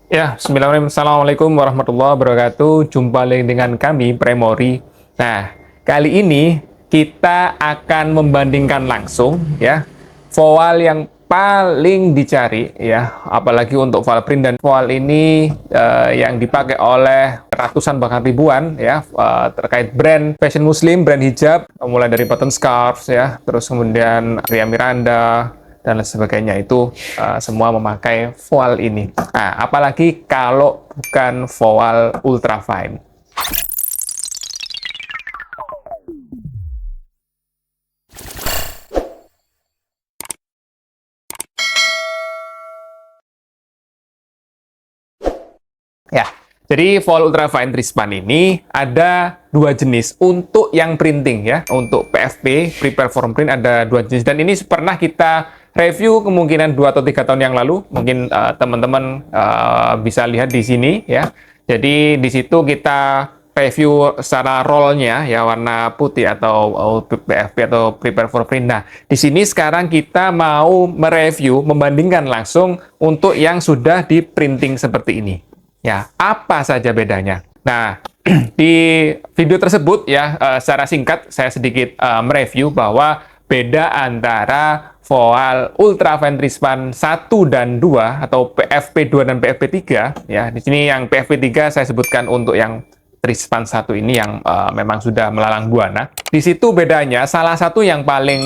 Ya, bismillahirrahmanirrahim. Assalamualaikum warahmatullahi wabarakatuh. Jumpa lagi dengan kami, Premori. Nah, kali ini kita akan membandingkan langsung ya voal yang paling dicari ya, apalagi untuk voal print dan voal ini yang dipakai oleh ratusan bahkan ribuan ya terkait brand fashion muslim, brand hijab, mulai dari Button Scarves ya, terus kemudian Ria Miranda dan lain sebagainya itu semua memakai voal ini. Nah, apalagi kalau bukan voal ultrafine. Ya, jadi voal ultrafine Trispan ini ada dua jenis untuk yang printing ya. Untuk PFP, prepare for print ada dua jenis dan ini pernah kita review kemungkinan 2 atau 3 tahun yang lalu. Mungkin teman-teman bisa lihat di sini ya. Jadi di situ kita review secara rollnya ya warna putih atau PFP atau prepare for print. Nah, di sini sekarang kita mau mereview, membandingkan langsung untuk yang sudah di printing seperti ini. Ya, apa saja bedanya? Nah, di video tersebut ya secara singkat saya sedikit mereview bahwa beda antara voal ultrafine Trispan 1 dan 2 atau PFP2 dan PFP3 ya. Di sini yang PFP3 saya sebutkan untuk yang Trispan 1 ini yang memang sudah melalang buana. Di situ bedanya salah satu yang paling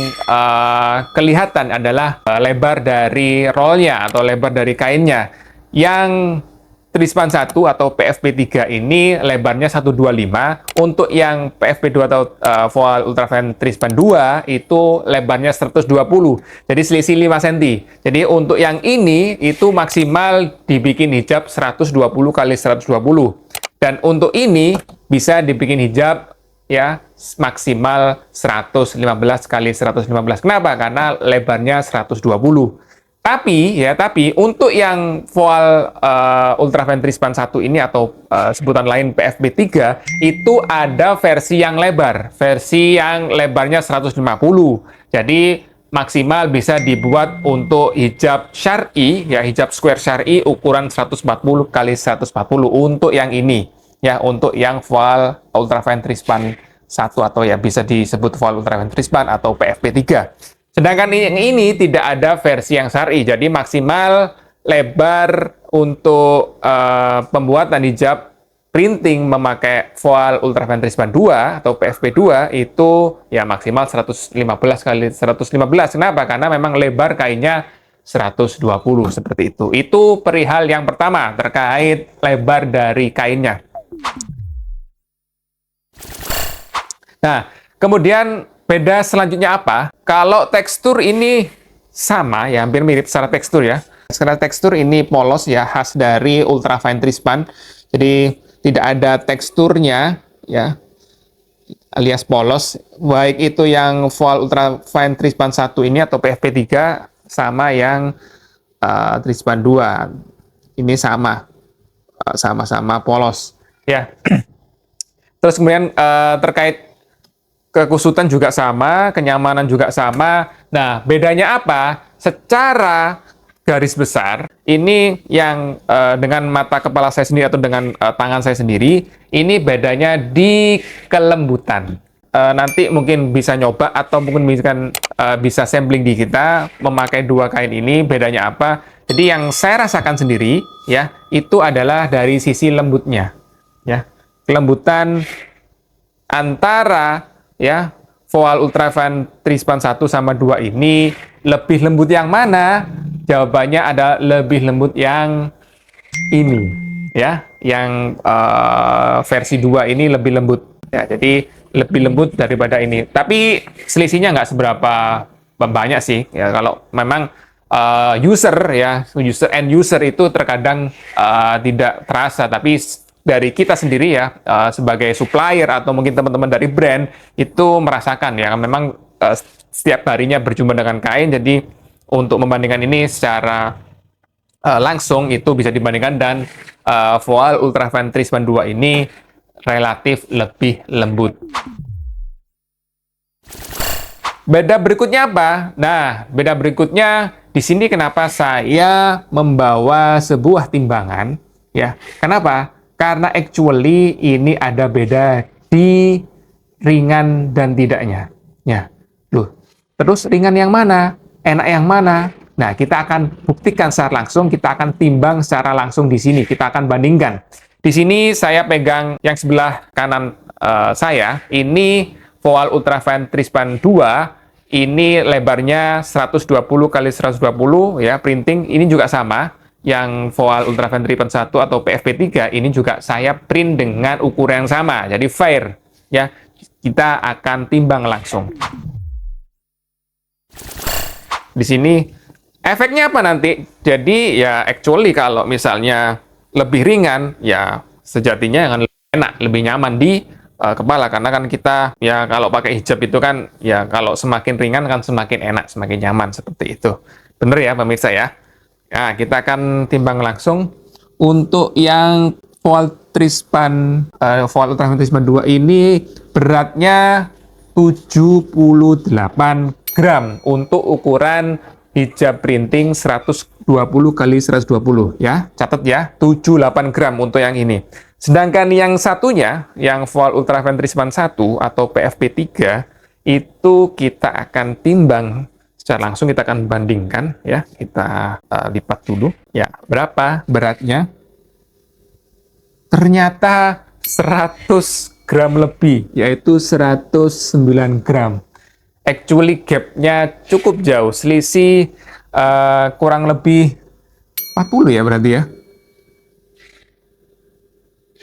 kelihatan adalah lebar dari rollnya atau lebar dari kainnya. Yang Trispan 1 atau PFP3 ini lebarnya 125. Untuk yang PFP2 atau voal ultrafine Trispan 2 itu lebarnya 120. Jadi selisih 5 cm. Jadi untuk yang ini itu maksimal dibikin hijab 120 kali 120. Dan untuk ini bisa dibikin hijab ya maksimal 115 kali 115. Kenapa? Karena lebarnya 120. Tapi untuk yang voal ultrafine Trispan 1 ini atau sebutan lain PFB3 itu ada versi yang lebar, versi yang lebarnya 150. Jadi maksimal bisa dibuat untuk hijab syar'i ya, hijab square syar'i ukuran 140 kali 140 untuk yang ini ya, untuk yang voal ultrafine Trispan 1 atau ya bisa disebut voal ultrafine Trispan atau PFB3. Sedangkan yang ini tidak ada versi yang syar'i, jadi maksimal lebar untuk pembuatan hijab printing memakai voal ultrafine Trispan 2 atau PFP2 itu ya maksimal 115 kali 115. Kenapa? Karena memang lebar kainnya 120 seperti itu. Itu perihal yang pertama terkait lebar dari kainnya. Nah, kemudian beda selanjutnya apa? Kalau tekstur ini sama ya, hampir mirip secara tekstur ya. Secara tekstur ini polos ya, khas dari ultrafine Trispan. Jadi tidak ada teksturnya ya, alias polos. Baik itu yang voal ultrafine Trispan 1 ini atau PFP3 sama yang Trispan 2. Ini sama-sama polos ya. Terus kemudian terkait kekusutan juga sama, kenyamanan juga sama. Nah, bedanya apa? Secara garis besar, ini yang dengan mata kepala saya sendiri atau dengan tangan saya sendiri, ini bedanya di kelembutan. Nanti mungkin bisa nyoba atau mungkin bisa sampling di kita memakai dua kain ini, bedanya apa? Jadi yang saya rasakan sendiri ya, itu adalah dari sisi lembutnya. Ya, kelembutan antara ya voal ultrafine Trispan 1 sama 2 ini lebih lembut yang mana? Jawabannya ada lebih lembut yang ini ya, yang versi 2 ini lebih lembut ya, jadi lebih lembut daripada ini. Tapi selisihnya nggak seberapa banyak sih ya, kalau memang user end user itu terkadang tidak terasa, tapi dari kita sendiri ya sebagai supplier atau mungkin teman-teman dari brand itu merasakan ya, memang setiap harinya berjumpa dengan kain. Jadi untuk membandingkan ini secara langsung itu bisa dibandingkan, dan voal ultrafine Trispan 2 ini relatif lebih lembut. Beda berikutnya apa? Nah, beda berikutnya di sini kenapa saya membawa sebuah timbangan Ya, kenapa? Karena actually ini ada beda di ringan dan tidaknya. Ya, loh. Terus ringan yang mana? Enak yang mana? Nah, kita akan buktikan secara langsung, kita akan timbang secara langsung di sini. Kita akan bandingkan. Di sini saya pegang yang sebelah kanan saya, ini Voal Ultrafine Trispan 2, ini lebarnya 120 kali 120 ya, printing. Ini juga sama. Yang Voal Ultrafine Trispan 1 atau PFP3 ini juga saya print dengan ukuran yang sama. Jadi fair ya. Kita akan timbang langsung. Di sini efeknya apa nanti? Jadi ya actually kalau misalnya lebih ringan, ya sejatinya akan lebih enak, lebih nyaman di kepala. Karena kan kita ya kalau pakai hijab itu kan ya kalau semakin ringan kan semakin enak, semakin nyaman seperti itu. Bener ya pemirsa ya? Nah, kita akan timbang langsung. Untuk yang Voal Trispan, Voal Ultrafine Trispan 2 ini beratnya 78 gram untuk ukuran hijab printing 120 kali 120 ya. Catat ya, 78 gram untuk yang ini. Sedangkan yang satunya, yang Voal Ultrafine Trispan 1 atau PFP3 itu kita akan timbang secara langsung, kita akan bandingkan ya. Kita lipat dulu. Ya, berapa beratnya? Ternyata 100 gram lebih, yaitu 109 gram. Actually gap-nya cukup jauh, selisih kurang lebih 40 ya berarti ya.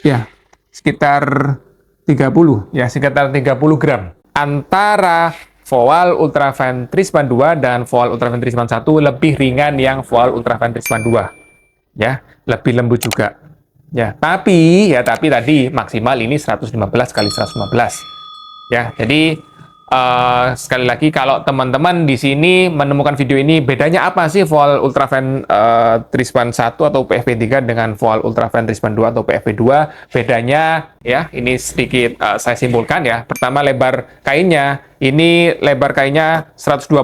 Ya, sekitar 30 ya, sekitar 30 gram. Antara Voal Ultrafine Trispan 2 dan Voal Ultrafine Trispan 1 lebih ringan yang Voal Ultrafine Trispan 2. Ya, lebih lembut juga. Ya, tapi tadi maksimal ini 115 kali 115. Ya, jadi sekali lagi kalau teman-teman di sini menemukan video ini bedanya apa sih Voal Ultrafine Trispan 1 atau PFP3 dengan Voal Ultrafine Trispan 2 atau PFP2, bedanya ya ini sedikit saya simpulkan ya. Pertama, lebar kainnya. Ini lebar kainnya 120,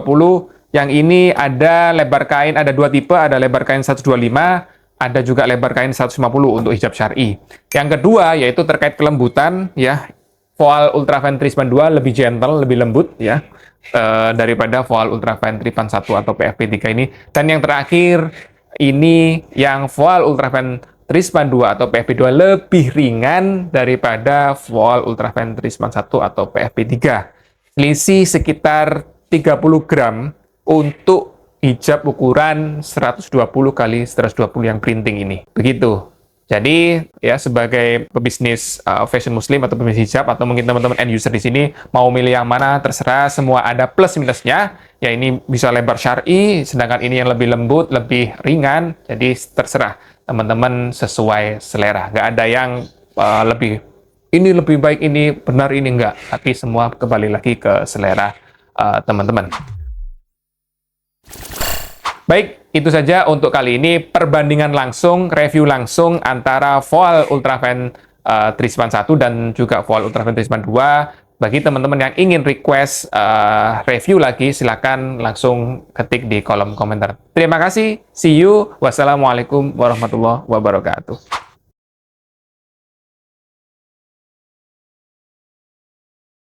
yang ini ada lebar kain, ada dua tipe, ada lebar kain 125, ada juga lebar kain 150 untuk hijab syar'i. Yang kedua yaitu terkait kelembutan ya. Voal Ultrafine Trispan 2 lebih gentle, lebih lembut ya daripada Voal Ultrafine Trispan 1 atau PFP3 ini. Dan yang terakhir ini yang Voal Ultrafine Trispan 2 atau PFP2 lebih ringan daripada Voal Ultrafine Trispan 1 atau PFP3. Selisih sekitar 30 gram untuk hijab ukuran 120 kali 120 yang printing ini. Begitu. Jadi ya sebagai pebisnis fashion muslim atau pebisnis hijab atau mungkin teman-teman end user di sini mau milih yang mana terserah, semua ada plus minusnya. Ya ini bisa lebar syar'i, sedangkan ini yang lebih lembut, lebih ringan. Jadi terserah teman-teman sesuai selera. Nggak ada yang lebih ini lebih baik, ini benar, ini enggak. Tapi semua kembali lagi ke selera teman-teman. Baik, itu saja untuk kali ini perbandingan langsung, review langsung antara Voal Ultrafine Trispan 1 dan juga Voal Ultrafine Trispan 2. Bagi teman-teman yang ingin request review lagi, silakan langsung ketik di kolom komentar. Terima kasih, see you. Wassalamualaikum warahmatullahi wabarakatuh.